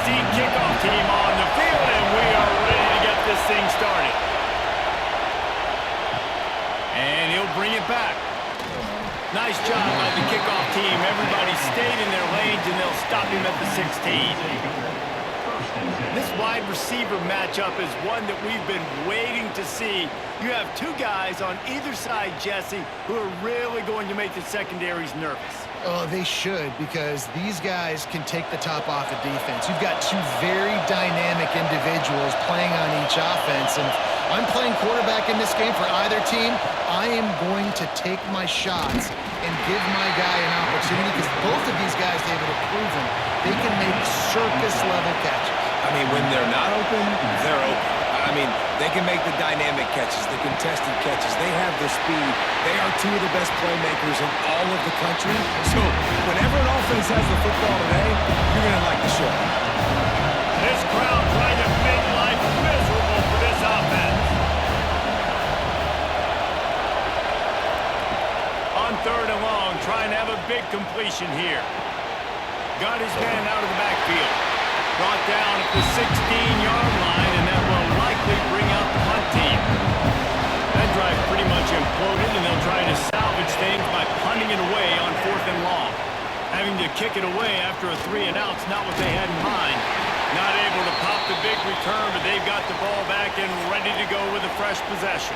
easy. Kickoff team on the field, and we are ready to get this thing started. And he'll bring it back. Nice job by the kickoff team. Everybody stayed in their lanes, and they'll stop him at the 16. This wide receiver matchup is one that we've been waiting to see. You have two guys on either side, Jesse, who are really going to make the secondaries nervous. Oh, they should, because these guys can take the top off of defense. You've got two very dynamic individuals playing on each offense, and if I'm playing quarterback in this game for either team, I am going to take my shots and give my guy an opportunity, because both of these guys, David, have proven they can make circus-level catches. I mean, when they're not open, they're open. I mean, they can make the dynamic catches, the contested catches. They have the speed. They are two of the best playmakers in all of the country. So whenever an offense has the football today, you're going to like the show. This crowd trying to make life miserable for this offense. On 3rd and long, trying to have a big completion here. Got his man out of the backfield. Brought down at the 16-yard line, and that will likely bring out the punt team. That drive pretty much imploded, and they'll try to salvage things by punting it away on 4th and long. Having to kick it away after a 3-and-out's not what they had in mind. Not able to pop the big return, but they've got the ball back and ready to go with a fresh possession.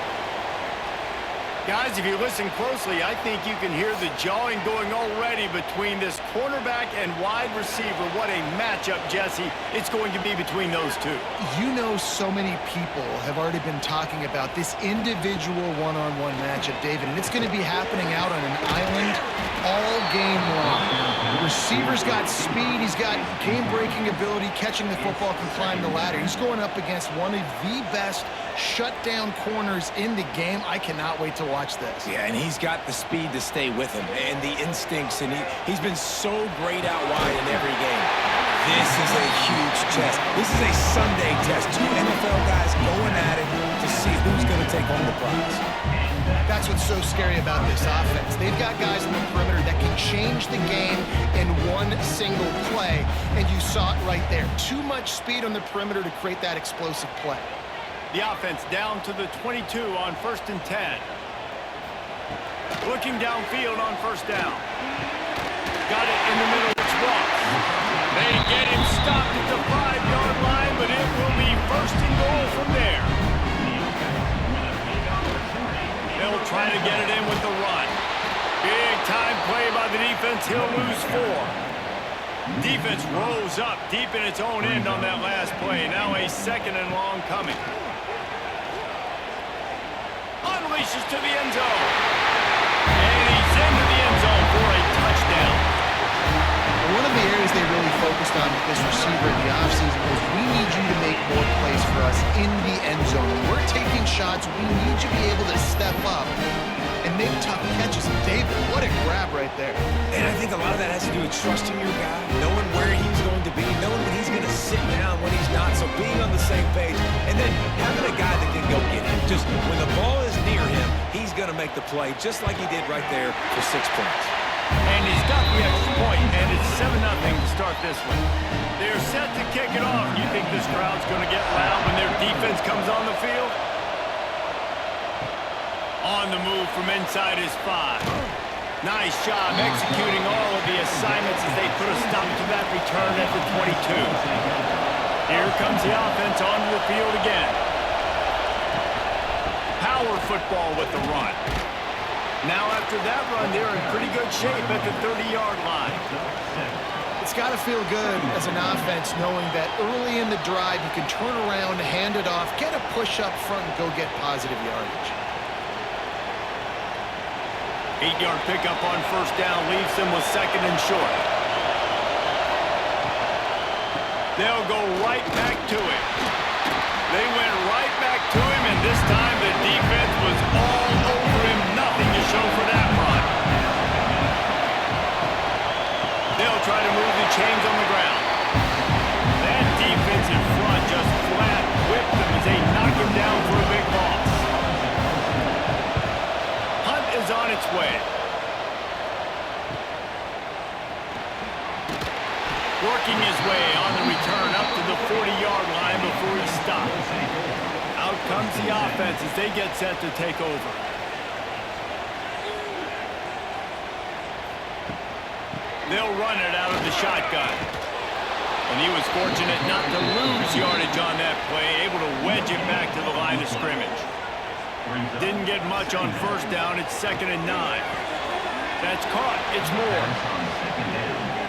Guys, if you listen closely, I think you can hear the jawing going already between this cornerback and wide receiver. What a matchup, Jesse, it's going to be between those two. You know, so many people have already been talking about this individual one-on-one matchup, David, and it's going to be happening out on an island all game long. The receiver's got speed, he's got game-breaking ability, catching the football, can climb the ladder. He's going up against one of the best shutdown corners in the game. I cannot wait to watch this. Yeah, and he's got the speed to stay with him and the instincts, and he's been so great out wide in every game. This is a huge test. This is a Sunday test. Two NFL guys going at it to see who's going to take home the prize. That's what's so scary about this offense. They've got guys in the perimeter that can change the game in one single play, and you saw it right there. Too much speed on the perimeter to create that explosive play. The offense down to the 22 on 1st and 10. Looking downfield on 1st down. Got it in the middle, it's Ross. They get him stopped at the 5-yard line, but it will be 1st and goal from there. They'll try to get it in with the run. Big time play by the defense. He'll lose 4. Defense rolls up deep in its own end on that last play. Now a 2nd and long coming. Unleashes to the end zone. And he's into the end zone for a touchdown. One of the areas they really focused on with this receiver in the offseason was, we need you to make more plays for us in the end zone. When we're taking shots, we need you to be able to step up and make tough catches. And David, what a grab right there. And I think a lot of that has to do with trusting your guy, knowing where he's going to be, knowing when he's going to sit down, when he's not, so being on the same page, and then having a guy that can go get him. Just when the ball is near him, he's going to make the play, just like he did right there for 6 points. And he's got the extra point, and it's 7-0 to start this one. They're set to kick it off. You think this crowd's going to get loud when their defense comes on the field? On the move from inside his 5. Nice job executing all of the assignments as they put a stop to that return at the 22. Here comes the offense onto the field again. Power football with the run. Now after that run, they're in pretty good shape at the 30-yard line. It's got to feel good as an offense knowing that early in the drive you can turn around, hand it off, get a push up front, and go get positive yardage. 8-yard pickup on 1st down leaves them with 2nd and short. They'll go right back to it. They went right back to him, and this time the defense was all over him. Nothing to show for that run. They'll try to move the chains on the ground. That defense in front just flat whipped them as they knock him down for a big loss. Hunt is on its way. Working his way on the return up 40-yard line before he stops. Out comes the offense as they get set to take over. They'll run it out of the shotgun. And he was fortunate not to lose yardage on that play, able to wedge it back to the line of scrimmage. Didn't get much on first down. It's 2nd and 9. That's caught. It's Moore.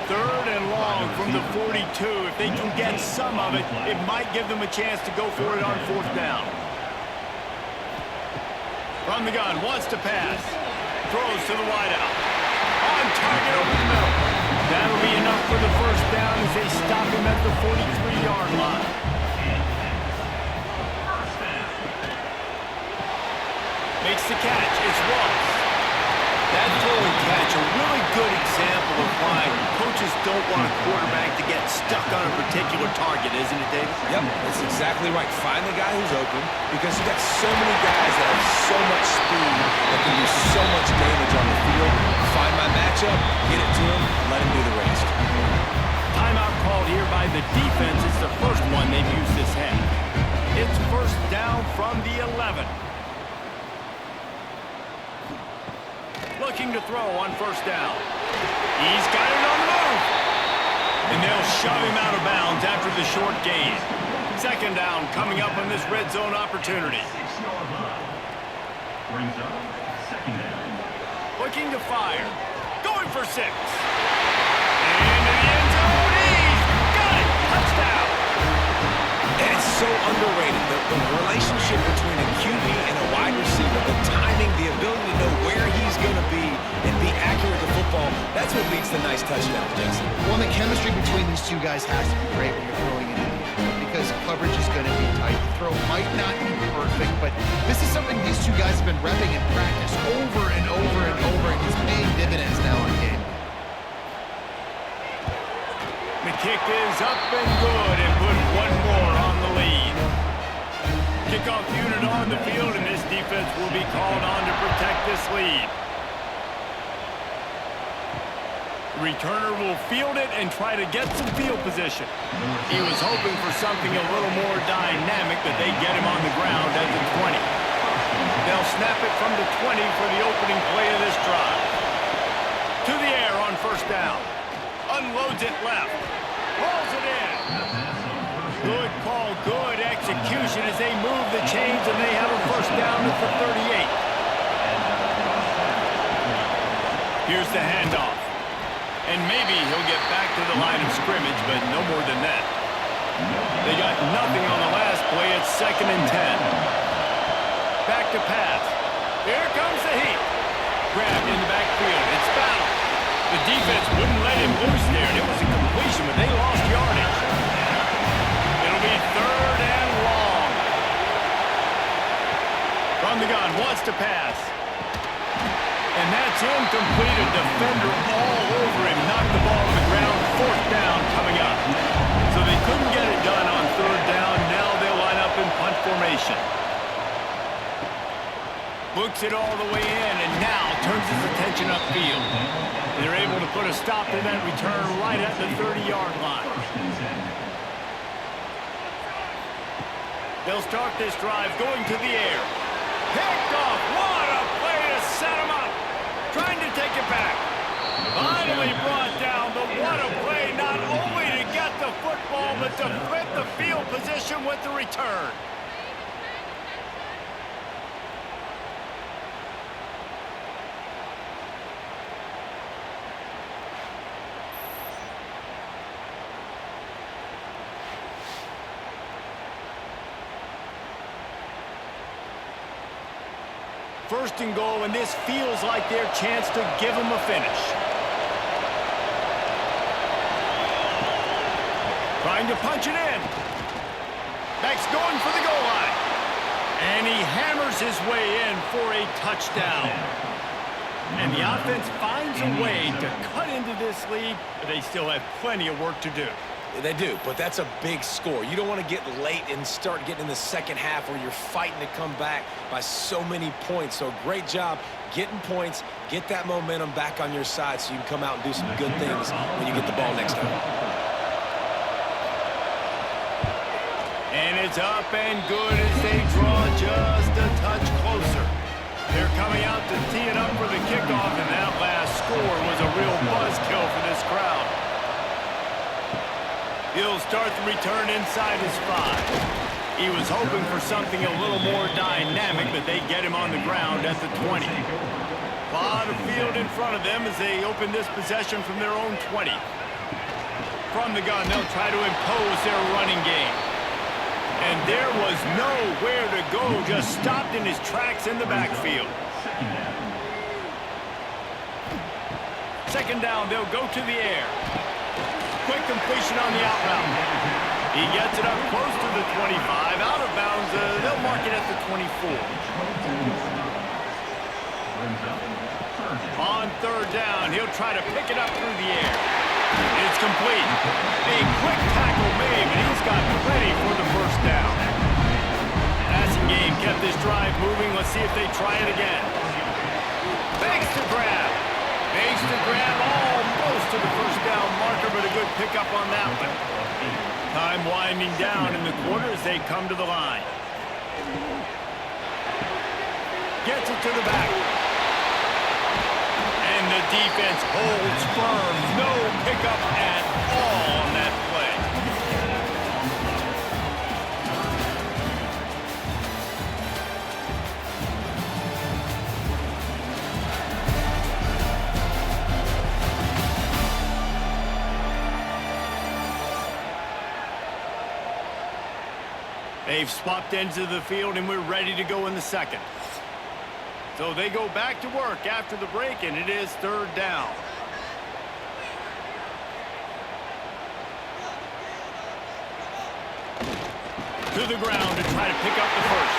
3rd and long from the 42. If they can get some of it, it might give them a chance to go for it on 4th down. From the gun, wants to pass. Throws to the wideout. On target over the middle. That'll be enough for the 1st down as they stop him at the 43-yard line. Makes the catch. It's Ross. That throw and catch, a really good example of why coaches don't want a quarterback to get stuck on a particular target, isn't it, David? Yep, that's exactly right. Find the guy who's open because you got so many guys that have so much speed that can do so much damage on the field. Find my matchup, get it to him, let him do the rest. Timeout called here by the defense. It's the first one they've used this half. It's 1st down from the 11. Looking to throw on 1st down. He's got it on the move. And they'll shove him out of bounds after the short gain. 2nd down coming up on this red zone opportunity. Looking to fire. Going for 6. Into the end zone. He's got it. Touchdown. And it's so underrated. The relationship between a QB and a wide receiver, the timing, the ability to know where he's going to be and be accurate with the football, that's what leads to nice touchdowns, Jason. Well, the chemistry between these two guys has to be great when you're throwing into the air because coverage is going to be tight. The throw might not be perfect, but this is something these two guys have been repping in practice over and over and over, and it's paying dividends now on game. The kick is up and good and put one more on the lead. Kickoff unit on the field, and this defense will be called on to protect this lead. The returner will field it and try to get some field position. He was hoping for something a little more dynamic, but they get him on the ground at the 20. They'll snap it from the 20 for the opening play of this drive. To the air on 1st down. Unloads it left. Rolls it in. Good call, good execution as they move the chains and they have a 1st down at the 38. Here's the handoff. And maybe he'll get back to the line of scrimmage, but no more than that. They got nothing on the last play. It's 2nd and 10. Back to pass. Here comes the heat. Grabbed in the backfield. It's fouled. The defense wouldn't let him loose there, and it was a completion, but they lost yardage. It'll be 3rd and long. From the gun, wants to pass. And that's incomplete. A defender all over him. Knocked the ball on the ground. 4th down coming up. So they couldn't get it done on 3rd down. Now they'll line up in punt formation. Looks it all the way in, and now turns his attention upfield. They're able to put a stop to that return right at the 30-yard line. They'll start this drive going to the air. Picked off. What a play to set him up. Trying to take it back. Finally brought down, but what a play, not only to get the football, but to flip the field position with the return. First and goal, and this feels like their chance to give them a finish. Trying to punch it in. Max going for the goal line. And he hammers his way in for a touchdown. And the offense finds a way to cut into this lead, but they still have plenty of work to do. They do, but that's a big score. You don't want to get late and start getting in the 2nd half where you're fighting to come back by so many points. So great job getting points, get that momentum back on your side so you can come out and do some good things when you get the ball next time. And it's up and good as they draw just a touch closer. They're coming out to tee it up for the kickoff, and that last score was a real buzzkill for this crowd. He'll start the return inside his 5. He was hoping for something a little more dynamic, but they get him on the ground at the 20. A lot of field in front of them as they open this possession from their own 20. From the gun, they'll try to impose their running game. And there was nowhere to go, just stopped in his tracks in the backfield. Second down, they'll go to the air. Quick completion on the out route. He gets it up close to the 25, out of bounds. They'll mark it at the 24. On third down, he'll try to pick it up through the air. It's complete. A quick tackle made, and he's got plenty for the first down. Passing game kept this drive moving. Let's see if they try it again. Fakes to grab. Fakes to grab almost to the first down marker, but a good pickup on that one. Time winding down in the quarter as they come to the line. Gets it to the back. And the defense holds firm. No pickup at all on that play. They've swapped ends of the field, and we're ready to go in the second. So they go back to work after the break, and it is third down. To the ground to try to pick up the first.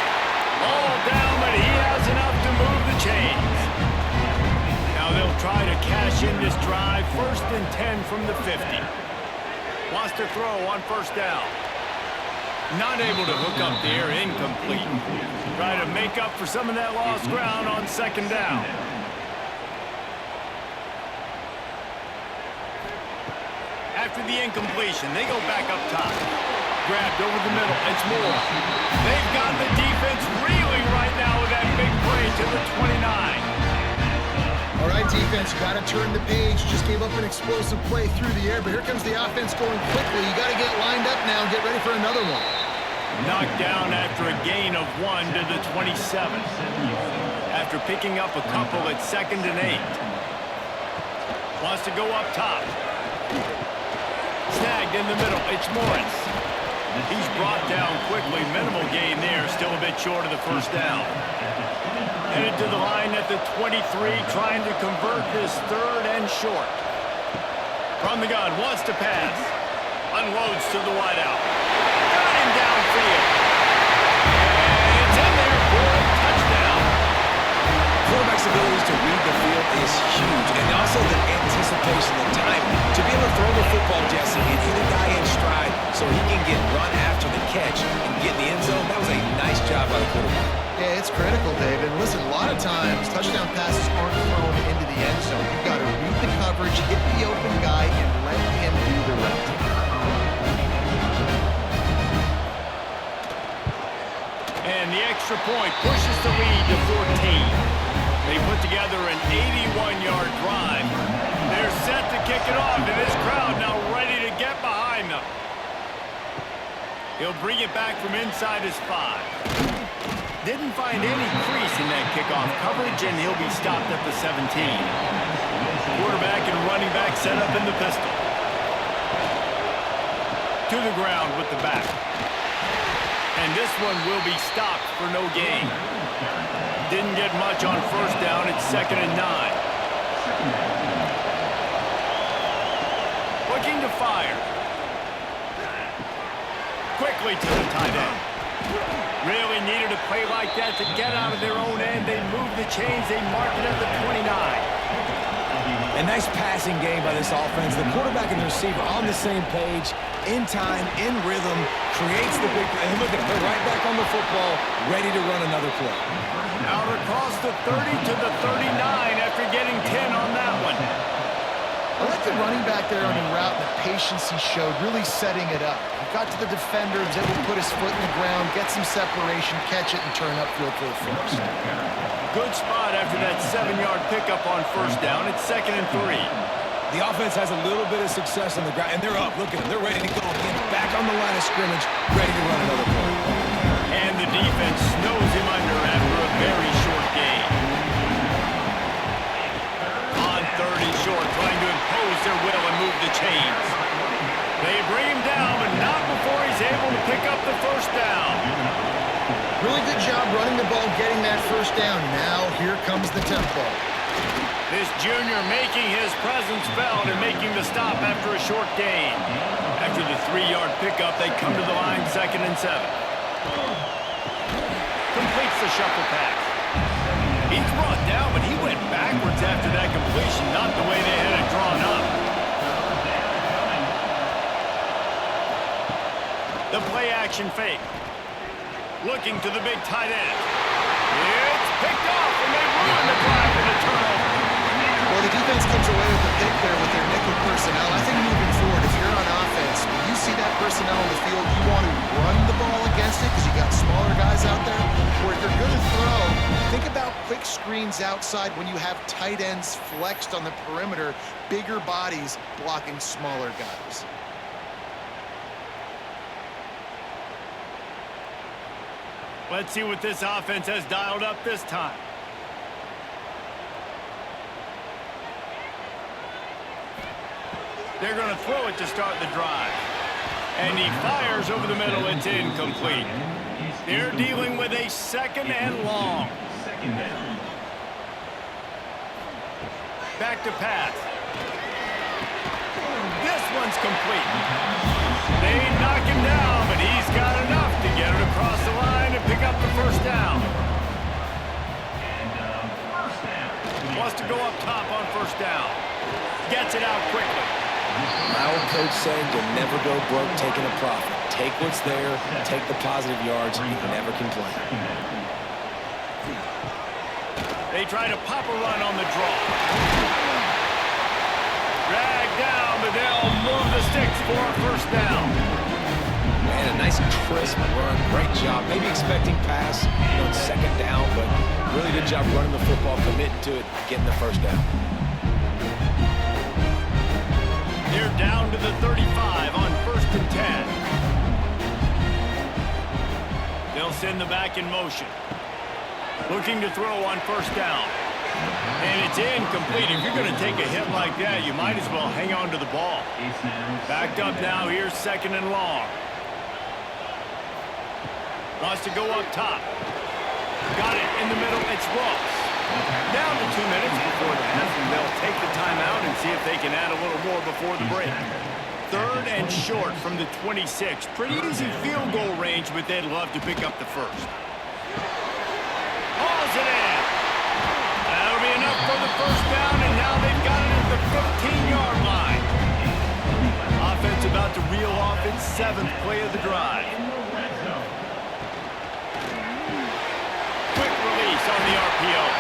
All down, but he has enough to move the chains. Now they'll try to cash in this drive. First and 10 from the 50. Wants to throw on first down. Not able to hook up there, incomplete. Try to make up for some of that lost ground on second down. After the incompletion, they go back up top. Grabbed over the middle, it's Moore. They've got the defense reeling right now with that big play to the 29. All right, defense, you got to turn the page. Just gave up an explosive play through the air, but here comes the offense going quickly. You got to get lined up now and get ready for another one. Knocked down after a gain of 1 to the 27. After picking up a couple at 2nd and 8. Wants to go up top. Snagged in the middle. It's Morris. He's brought down quickly. Minimal gain there. Still a bit short of the first down. Headed to the line at the 23, trying to convert this third and short. From the gun, wants to pass. Unloads to the wideout. Got him downfield. And it's in there for a touchdown. Quarterback's ability to read the field is huge, and also the anticipation, the time to be able to throw the football, Jesse, and hit a guy in stride so he can get run after the catch and get in the end zone. That was a nice job by the quarterback. Yeah, it's critical, David. Listen, a lot of times, touchdown passes aren't thrown into the end zone. You've got to read the coverage, hit the open guy, and let him do the rest. And the extra point pushes the lead to 14. They put together an 81-yard drive. They're set to kick it off, and this crowd now ready to get behind them. He'll bring it back from inside his 5. Didn't find any crease in that kickoff coverage, and he'll be stopped at the 17. Quarterback and running back set up in the pistol. To the ground with the back. And this one will be stopped for no gain. Didn't get much on first down. It's 2nd and 9. Looking to fire. Quickly to the tight end. Really needed a play like that to get out of their own end. They move the chains. They mark it at the 29. A nice passing game by this offense. The quarterback and the receiver on the same page, in time, in rhythm, creates the big play. And look at it, they're right back on the football, ready to run another play. Out across the 30 to the 39 after getting 10 on that one. Well, let's like the running back there on the route and the patience he showed, really setting it up. He got to the defender, was able to put his foot in the ground, get some separation, catch it, and turn upfield for the first. Good spot after that 7-yard pickup on first down. It's 2nd and 3. The offense has a little bit of success on the ground, and they're up. Look at them. They're ready to go again. Back on the line of scrimmage, ready to run another play. And the defense snows him under after a very short gain. On 3rd and short, trying to impose their will and move the chains. They bring him down, but not before he's able to pick up the first down. Really good job running the ball, getting that first down. Now here comes the tempo. This junior making his presence felt and making the stop after a short gain. After the 3-yard pickup, they come to the line 2nd and 7. Completes the shuffle pass. He's brought down, but he went backwards after that completion, not the way they had it drawn up. The play action fake. Looking to the big tight end. It's picked off, and they ruin the drive with a turnover. Well, the defense comes away with a pick there with their nickel personnel. I think moving forward, if you're on offense, when you see that personnel on the field, you want to run the ball against it because you got smaller guys out there. Or if you're going to throw, think about quick screens outside when you have tight ends flexed on the perimeter, bigger bodies blocking smaller guys. Let's see what this offense has dialed up this time. They're going to throw it to start the drive. And he fires over the middle. It's incomplete. They're dealing with a 2nd and long. Back to pass. This one's complete. They knock him down, but he's got enough to get it across the line and pick up the first down. Wants to go up top on first down. Gets it out quickly. My old coach saying you'll never go broke taking a profit. Take what's there, take the positive yards, and you never complain. They try to pop a run on the draw. Dragged down, but they'll move the sticks for a first down. Man, a nice crisp run. Great job. Maybe expecting pass, on 2nd down, but really good job running the football, committing to it, getting the first down. They're down to the 35 on 1st and 10. They'll send the back in motion. Looking to throw on first down. And it's incomplete. If you're going to take a hit like that, you might as well hang on to the ball. Backed up now. Here's 2nd and long. Wants to go up top. Got it in the middle. It's Ross. Down to 2 minutes before the half, and they'll take the timeout and see if they can add a little more before the break. 3rd and short from the 26. Pretty easy field goal range, but they'd love to pick up the first. Hauls it in. That'll be enough for the first down, and now they've got it at the 15-yard line. Offense about to reel off its 7th play of the drive. Quick release on the RPO.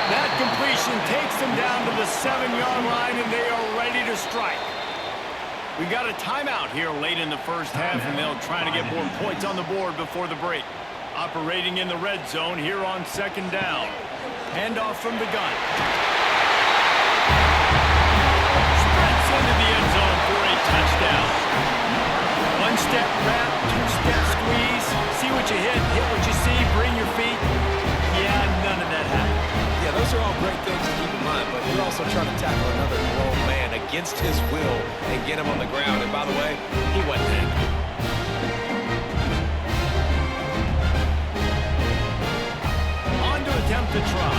That completion takes them down to the 7-yard line, and they are ready to strike. We've got a timeout here late in the first half, and they'll try to get more points on the board before the break. Operating in the red zone here on 2nd down. Handoff from the gun. Sprints into the end zone for a touchdown. 1-step wrap, 2-step squeeze. See what you hit what you see, bring your feet. Yeah, none of that happened. Yeah, those are all great things to keep in mind, but you're also trying to tackle another grown man against his will and get him on the ground. And by the way, he wasn't angry. On to attempt to try.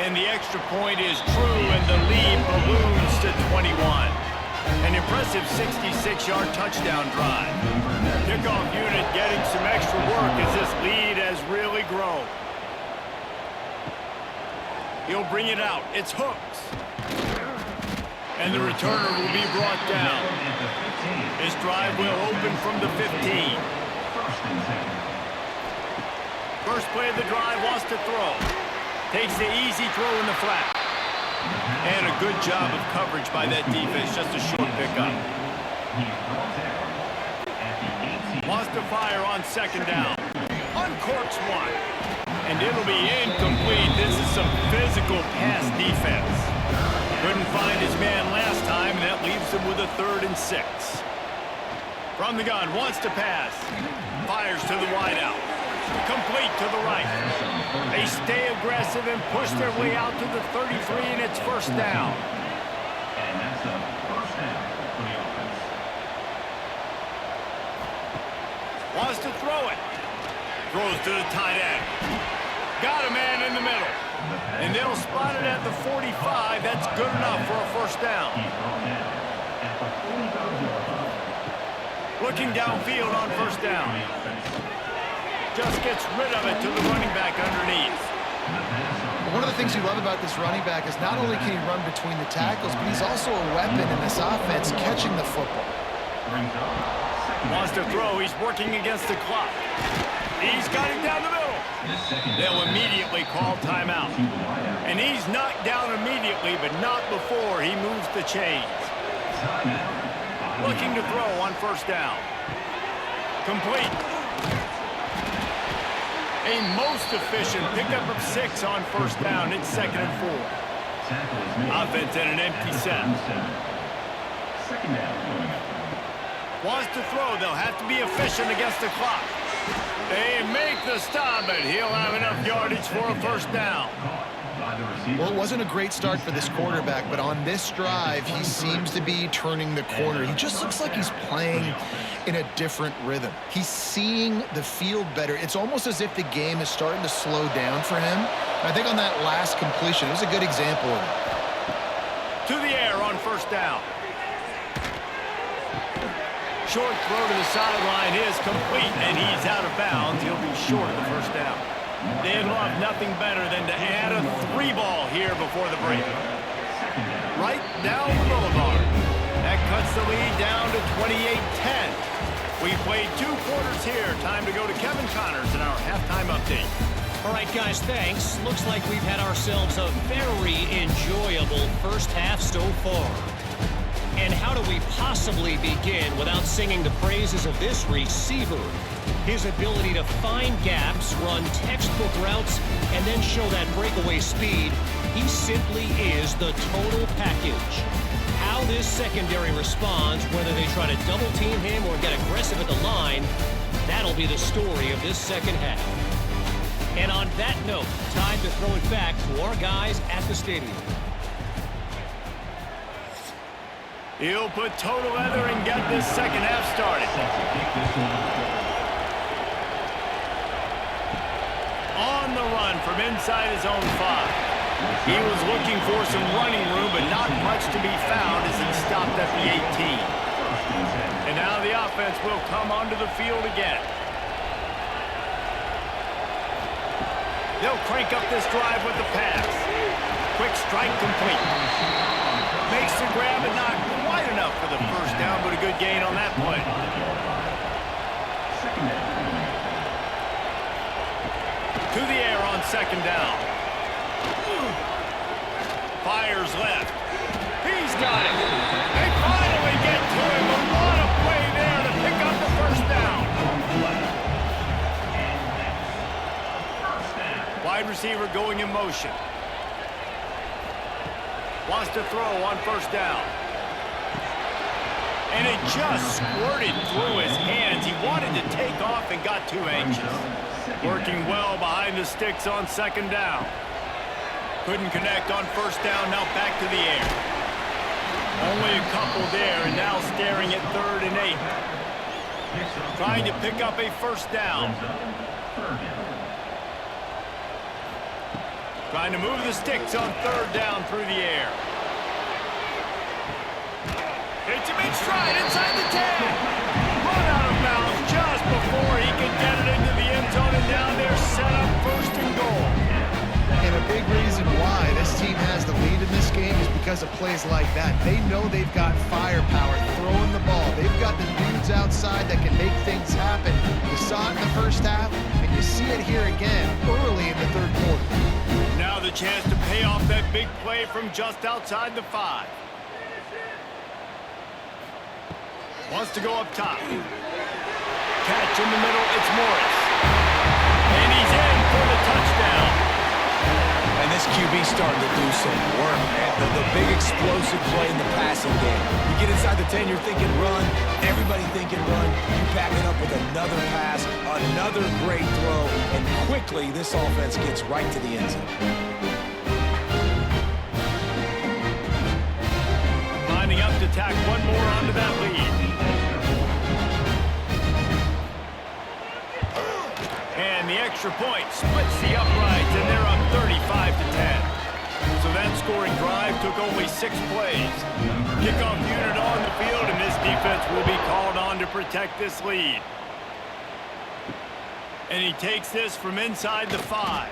And the extra point is true, and the lead balloons to 21. An impressive 66-yard touchdown drive. Kickoff unit getting some extra work as this lead has really grown. He'll bring it out. It's Hooks. And the returner will be brought down. This drive will open from the 15. First play of the drive, wants to throw. Takes the easy throw in the flat. And a good job of coverage by that defense. Just a short pickup. Wants to fire on second down. Uncorks one. And it'll be incomplete. This is some physical pass defense. Couldn't find his man last time, and that leaves him with a 3rd and 6. From the gun, wants to pass. Fires to the wideout. Complete to the right. They stay aggressive and push their way out to the 33, and it's first down. And that's a first down for the offense. Wants to throw it. Throws to the tight end. Got a man in the middle. And they'll spot it at the 45. That's good enough for a first down. Looking downfield on first down. Just gets rid of it to the running back underneath. One of the things you love about this running back is not only can he run between the tackles, but he's also a weapon in this offense catching the football. Wants to throw. He's working against the clock. He's got him down the middle. They'll immediately call timeout. And he's knocked down immediately, but not before he moves the chains. Looking to throw on first down. Complete. A most efficient pickup of 6 on first down. It's 2nd and 4. Offense in an empty set. Second down. Wants to throw. They'll have to be efficient against the clock. They make the stop, but he'll have enough yardage for a first down. Well, it wasn't a great start for this quarterback, but on this drive, he seems to be turning the corner. He just looks like he's playing in a different rhythm. He's seeing the field better. It's almost as if the game is starting to slow down for him. I think on that last completion, it was a good example of it. To the air on first down. Short throw to the sideline is complete, and he's out of bounds. He'll be short of the first down. They'd love nothing better than to add a 3-ball here before the break. Right down the boulevard. That cuts the lead down to 28-10. We played 2 quarters here. Time to go to Kevin Connors in our halftime update. All right, guys, thanks. Looks like we've had ourselves a very enjoyable first half so far. And how do we possibly begin without singing the praises of this receiver? His ability to find gaps, run textbook routes, and then show that breakaway speed. He simply is the total package. How this secondary responds, whether they try to double team him or get aggressive at the line, that'll be the story of this second half. And on that note, time to throw it back to our guys at the stadium. He'll put total leather and get this second half started. On the run from inside his own 5. He was looking for some running room, but not much to be found as he stopped at the 18. And now the offense will come onto the field again. They'll crank up this drive with the pass. Quick strike complete. Makes the grab and not quite enough for the first down, but a good gain on that play. To the air on second down. Fires left. He's got it. They finally get to him. A lot of play there to pick up the first down. Wide receiver going in motion. Wants to throw on first down. And it just squirted through his hands. He wanted to take off and got too anxious. Working well behind the sticks on second down. Couldn't connect on first down, now back to the air. Only a couple there, and now staring at 3rd and 8. Trying to pick up a first down. Trying to move the sticks on 3rd down through the air. Hits him in stride inside the 10. Run out of bounds just before he can get it into the end zone, and down there set up 1st and goal. And a big reason why this team has the lead in this game is because of plays like that. They know they've got firepower throwing the ball. They've got the dudes outside that can make things happen. You saw it in the first half, and you see it here again early in the 3rd quarter. Now the the chance to pay off that big play from just outside the 5. Wants to go up top. Catch in the middle, it's Morris. And he's in for the touchdown. And this QB's starting to do some work, man. The big explosive play in the passing game. You get inside the 10, you're thinking run. Everybody thinking run. You back it up with another pass, another great throw, and quickly this offense gets right to the end zone. Lining up to tack one more onto that lead. And the extra point splits the uprights, and they're up 35-10. So that scoring drive took only 6 plays. Kickoff unit on the field, and this defense will be called on to protect this lead. And he takes this from inside the 5.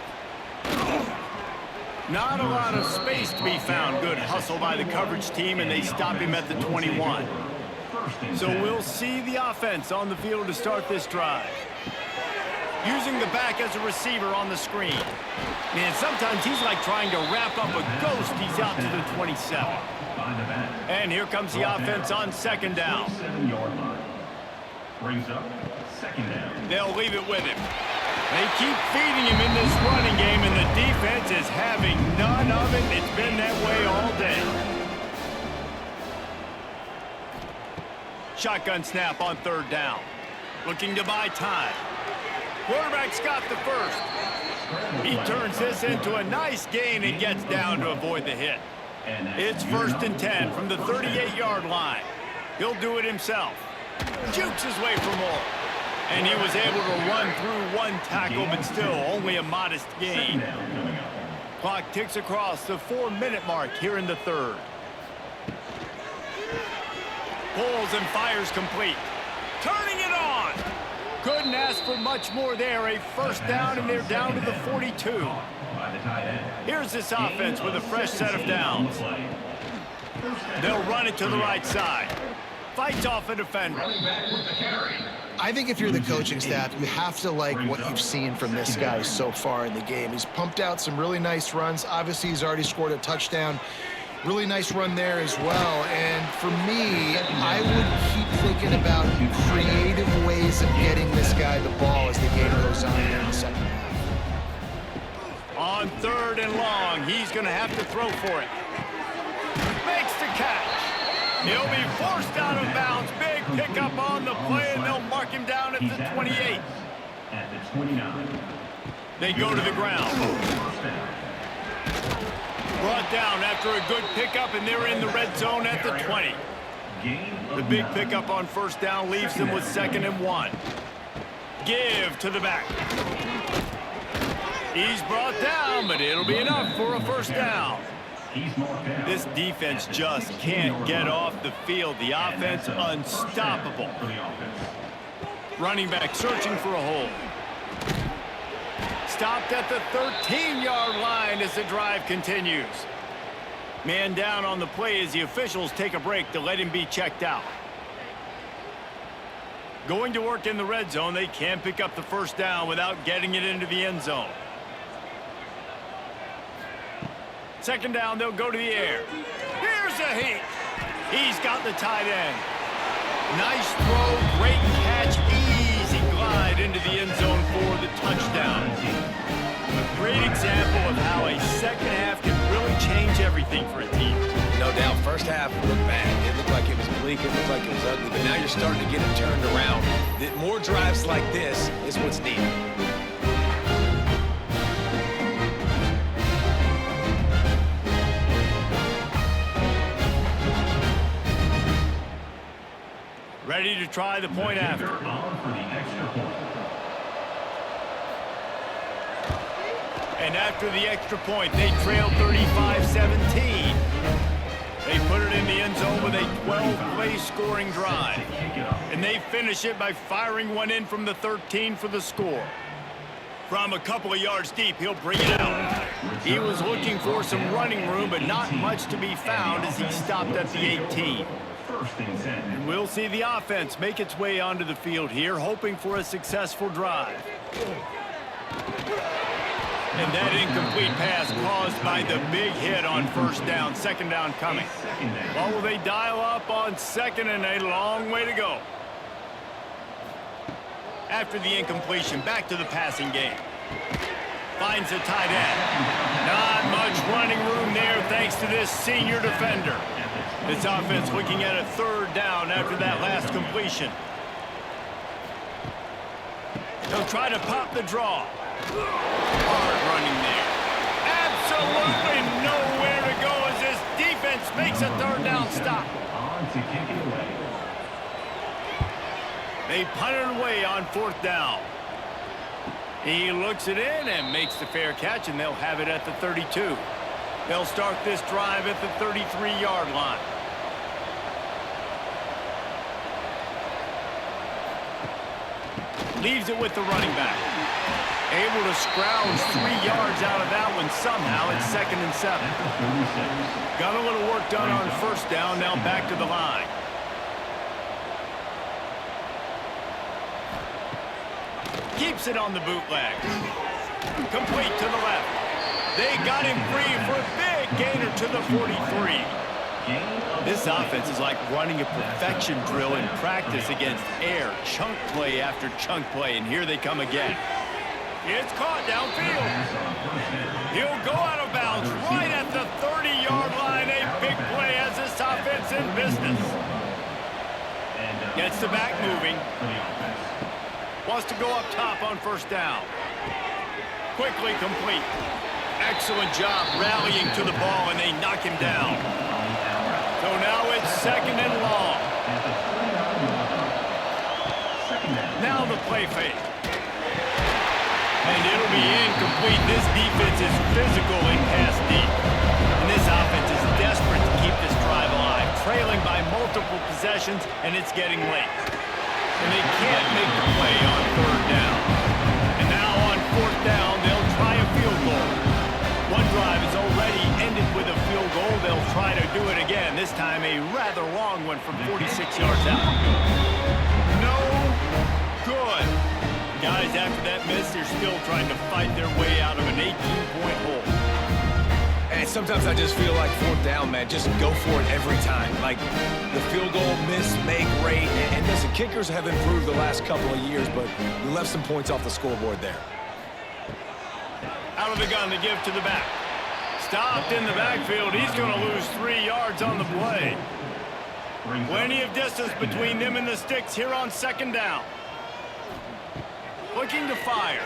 Not a lot of space to be found. Good hustle by the coverage team, and they stop him at the 21. So we'll see the offense on the field to start this drive. Using the back as a receiver on the screen. And sometimes he's like trying to wrap up a ghost. He's out to the 27. And here comes the offense on second down. Brings up second down. They'll leave it with him. They keep feeding him in this running game, and the defense is having none of it. It's been that way all day. Shotgun snap on third down. Looking to buy time. Quarterback's got the first. He turns this into a nice gain and gets down to avoid the hit. It's 1st and 10 from the 38-yard line. He'll do it himself. Jukes his way for more. And he was able to run through one tackle, but still only a modest gain. Clock ticks across the 4-minute mark here in the third. Pulls and fires complete. Turning it on. Couldn't ask for much more there. A first down, and they're down to the 42. Here's this offense with a fresh set of downs. They'll run it to the right side. Fights off a defender. I think if you're the coaching staff, you have to like what you've seen from this guy so far in the game. He's pumped out some really nice runs. Obviously, he's already scored a touchdown. Really nice run there as well. And for me, I would keep thinking about creative ways of getting this guy the ball as the game goes on here in the second half. On third and long, he's going to have to throw for it. Makes the catch. He'll be forced out of bounds. Big pickup on the play, and they'll mark him down at the 28. At the 29. They go to the ground. Brought down after a good pickup, and they're in the red zone at the 20. The big pickup on first down leaves them with 2nd and 1. Give to the back. He's brought down, but it'll be enough for a first down. This defense just can't get off the field. The offense unstoppable. Running back searching for a hole. Stopped at the 13-yard line as the drive continues. Man down on the play as the officials take a break to let him be checked out. Going to work in the red zone, they can't pick up the first down without getting it into the end zone. Second down, they'll go to the air. Here's a heat. He's got the tight end. Nice throw, great catch, easy glide into the end zone for the touchdown. A great example of how a second half can really change everything for a team. No doubt, first half looked bad. It looked like it was bleak, it looked like it was ugly, but now you're starting to get it turned around. More drives like this is what's needed. Ready to try the point after. And after the extra point, they trail 35-17. They put it in the end zone with a 12-play scoring drive. And they finish it by firing one in from the 13 for the score. From a couple of yards deep, he'll bring it out. He was looking for some running room, but not much to be found as he stopped at the 18. And we'll see the offense make its way onto the field here, hoping for a successful drive. And that incomplete pass caused by the big hit on first down. Second down coming. What will they dial up on second and a long way to go? After the incompletion, back to the passing game. Finds a tight end. Not much running room there thanks to this senior defender. This offense looking at a third down after that last completion. They'll try to pop the draw. Hard running there. Absolutely nowhere to go as this defense makes a third down stop. On to kick it away. They punt it away on fourth down. He looks it in and makes the fair catch, and they'll have it at the 32. They'll start this drive at the 33-yard line. Leaves it with the running back. Able to scrounge 3 yards out of that one somehow. It's 2nd and 7. Got a little work done on first down. Now back to the line. Keeps it on the bootleg. Complete to the left. They got him free for a big gainer to the 43. This offense is like running a perfection drill in practice against air. Chunk play after chunk play, and here they come again. It's caught downfield. He'll go out of bounds right at the 30-yard line. A big play as this offense in business. Gets the back moving. Wants to go up top on first down. Quickly complete. Excellent job rallying to the ball, and they knock him down. So now it's 2nd and long. Now the play fake. And it'll be incomplete. This defense is physical and pass deep. And this offense is desperate to keep this drive alive. Trailing by multiple possessions, and it's getting late. And they can't make the play on third down. And now on fourth down, they'll try a field goal. One drive is already ended with a field goal. They'll try to do it again. This time a rather long one from 46 yards out. No good. Guys, after that miss, they're still trying to fight their way out of an 18-point hole. And sometimes I just feel like fourth down, man, just go for it every time. Like the field goal, miss, make, rate. And listen, kickers have improved the last couple of years, but you left some points off the scoreboard there. Out of the gun to give to the back. Stopped in the backfield. He's going to lose 3 yards on the play. Plenty of distance between them and the sticks here on second down. Looking to fire.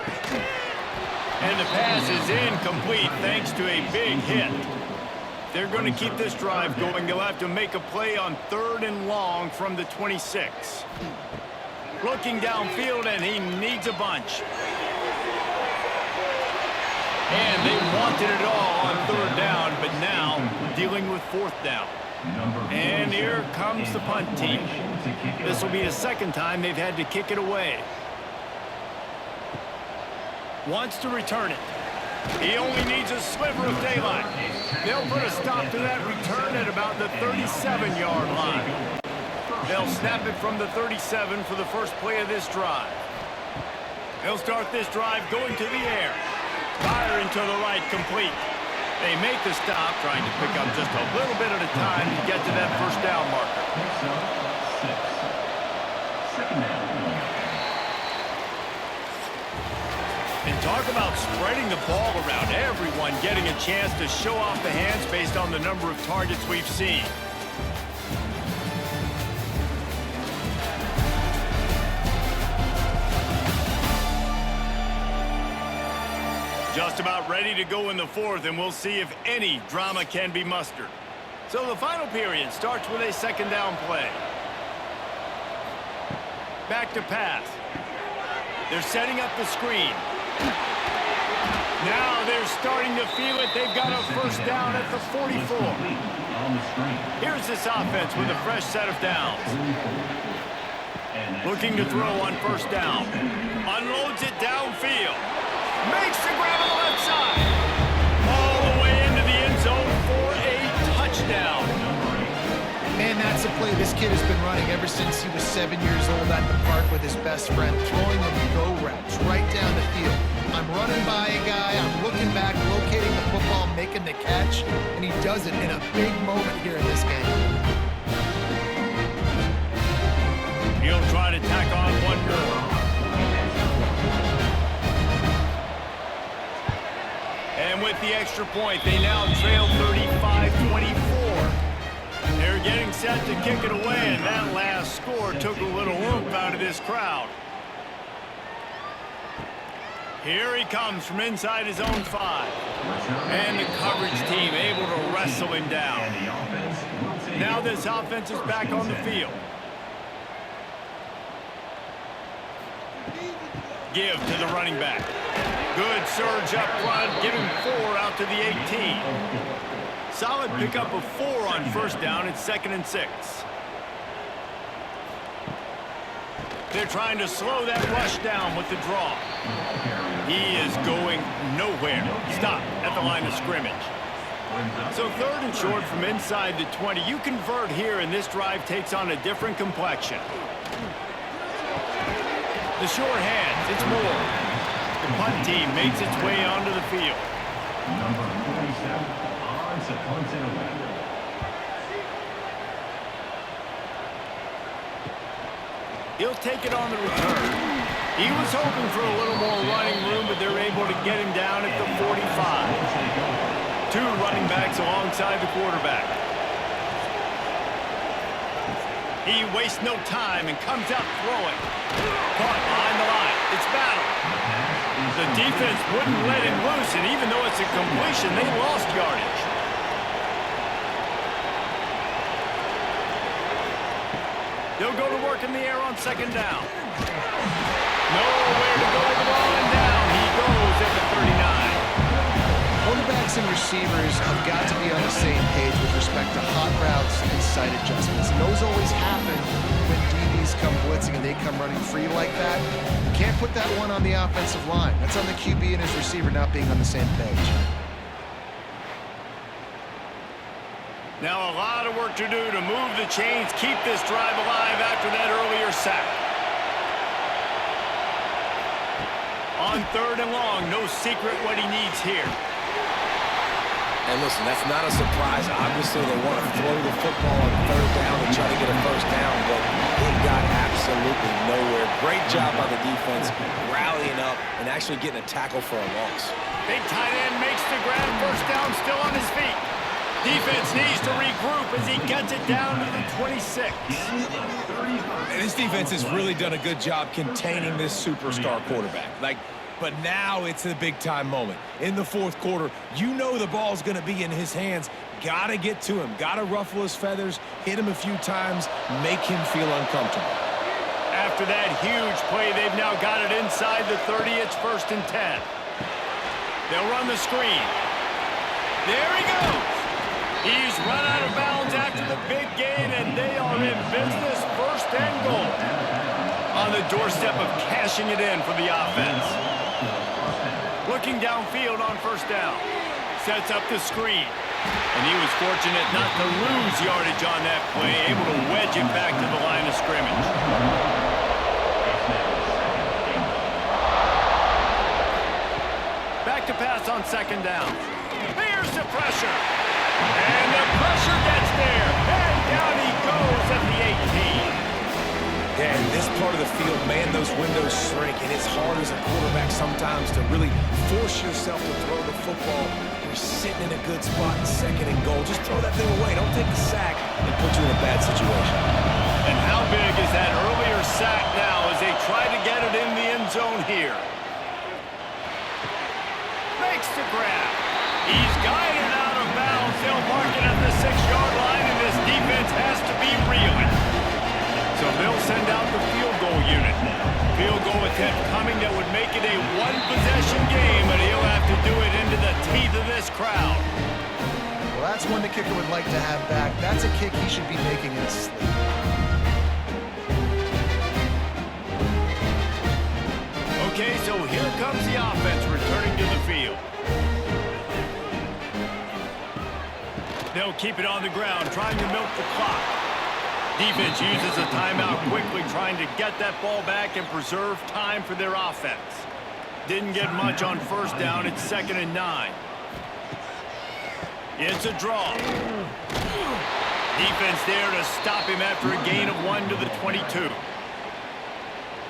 And the pass is incomplete thanks to a big hit. They're going to keep this drive going. They'll have to make a play on 3rd and long from the 26. Looking downfield, and he needs a bunch. And they wanted it all on 3rd down, but now dealing with 4th down. And here comes the punt team. This will be the 2nd time they've had to kick it away. Wants to return it. He only needs a sliver of daylight. They'll put a stop to that return at about the 37-yard line. They'll snap it from the 37 for the first play of this drive. They'll start this drive going to the air. Firing to the right, complete. They make the stop, trying to pick up just a little bit at a time to get to that first down marker. Second down. And talk about spreading the ball around. Everyone getting a chance to show off the hands based on the number of targets we've seen. Just about ready to go in the 4th, and we'll see if any drama can be mustered. So the final period starts with a second down play. Back to pass. They're setting up the screen. Now they're starting to feel it. They've got a first down at the 44. Here's this offense with a fresh set of downs. Looking to throw on first down. Unloads it downfield. Makes the grab on the left side. All the way into the end zone for a touchdown. Man, that's a play this kid has been running ever since he was 7 years old at the park with his best friend, throwing them go routes right down the field. I'm running by a guy, I'm looking making the catch, and he does it in a big moment here in this game. He'll try to tack on one more. And with the extra point, they now trail 35-24. They're getting set to kick it away, and that last score took a little oomph out of this crowd. Here he comes from inside his own 5. And the coverage team able to wrestle him down. Now this offense is back on the field. Give to the running back. Good surge up front, giving 4 out to the 18. Solid pickup of 4 on first down. It's 2nd and 6. They're trying to slow that rush down with the draw. He is going nowhere. Stop at the line of scrimmage. So 3rd and short from inside the 20. You convert here, and this drive takes on a different complexion. The short hands, it's Moore. The punt team makes its way onto the field. Number 47 on to punt it away. He'll take it on the return. He was hoping for a little more running room, but they're able to get him down at the 45. 2 running backs alongside the quarterback. He wastes no time and comes out throwing. Caught behind the line. It's battle. The defense wouldn't let him loose, and even though it's a completion, they lost yardage. They'll go to work in the air on 2nd down. Nowhere to go with the ball, and down he goes at the 39. Quarterbacks and receivers have got to be on the same page with respect to hot routes and sight adjustments. And those always happen when DBs come blitzing and they come running free like that. You can't put that one on the offensive line. That's on the QB and his receiver not being on the same page. Now a lot of work to do to move the chains, keep this drive alive after that earlier sack. On 3rd and long, no secret what he needs here. And listen, that's not a surprise. Obviously, they want to throw the football on 3rd down and try to get a first down, but he got absolutely nowhere. Great job by the defense, rallying up and actually getting a tackle for a loss. Big tight end makes the grab, first down, still on his feet. Defense needs to regroup as he gets it down to the 26. And this defense has really done a good job containing this superstar quarterback. But now it's a big-time moment. In the 4th quarter, you know the ball's going to be in his hands. Got to get to him. Got to ruffle his feathers, hit him a few times, make him feel uncomfortable. After that huge play, they've now got it inside the 30. It's 1st and 10. They'll run the screen. There he goes. He's run out of bounds after the big gain, and they are in business. 1st and goal. On the doorstep of cashing it in for the offense. Looking downfield on 1st down. Sets up the screen. And he was fortunate not to lose yardage on that play, able to wedge it back to the line of scrimmage. Back to pass on 2nd down. Here's the pressure. And the pressure gets there. And down he goes at the 18. Yeah, in this part of the field, man, those windows shrink, and it's hard as a quarterback sometimes to really force yourself to throw the football. You're sitting in a good spot in 2nd and goal. Just throw that thing away. Don't take the sack and put you in a bad situation. And how big is that earlier sack now as they try to get it in the end zone here? Makes the grab. He's guided out of bounds. They'll mark it at the 6-yard line, and this defense has to be reeling. So they'll send out the field goal unit. Field goal attempt coming that would make it a 1-possession game, but he'll have to do it into the teeth of this crowd. Well, that's one the kicker would like to have back. That's a kick he should be making in his sleep. Okay, so here comes the offense returning to the field. They'll keep it on the ground, trying to milk the clock. Defense uses a timeout quickly, trying to get that ball back and preserve time for their offense. Didn't get much on 1st down. It's 2nd and 9. It's a draw. Defense there to stop him after a gain of 1 to the 22.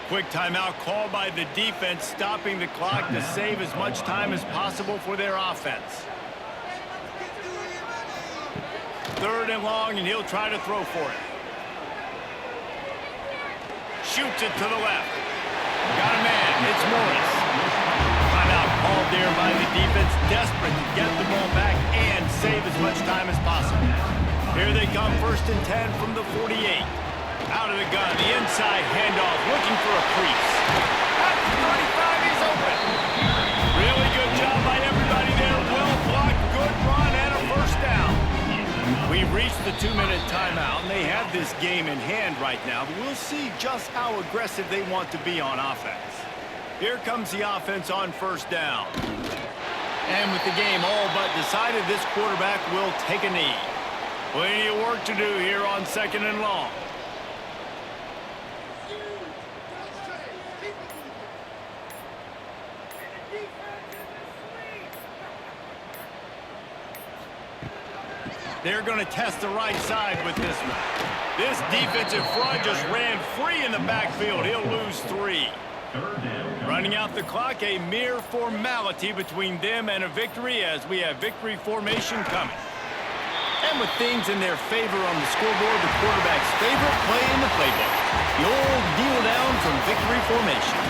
Quick timeout called by the defense, stopping the clock to save as much time as possible for their offense. 3rd and long, and he'll try to throw for it. Shoots it to the left. Got a man. It's Morris. Timeout called there by the defense, desperate to get the ball back and save as much time as possible. Here they come, 1st and 10 from the 48. Out of the gun, the inside handoff, looking for a crease. At the 35, he's open. Really good job by everybody there. Well blocked, good run, and a 1st down. We've reached the 2-minute timeout, and they have this game in hand right now. But we'll see just how aggressive they want to be on offense. Here comes the offense on 1st down. And with the game all but decided, this quarterback will take a knee. Plenty of work to do here on 2nd and long. They're going to test the right side with this one. This defensive front just ran free in the backfield. He'll lose 3. Running out the clock, a mere formality between them and a victory as we have victory formation coming. And with things in their favor on the scoreboard, the quarterback's favorite play in the playbook. The old kneel down from victory formation.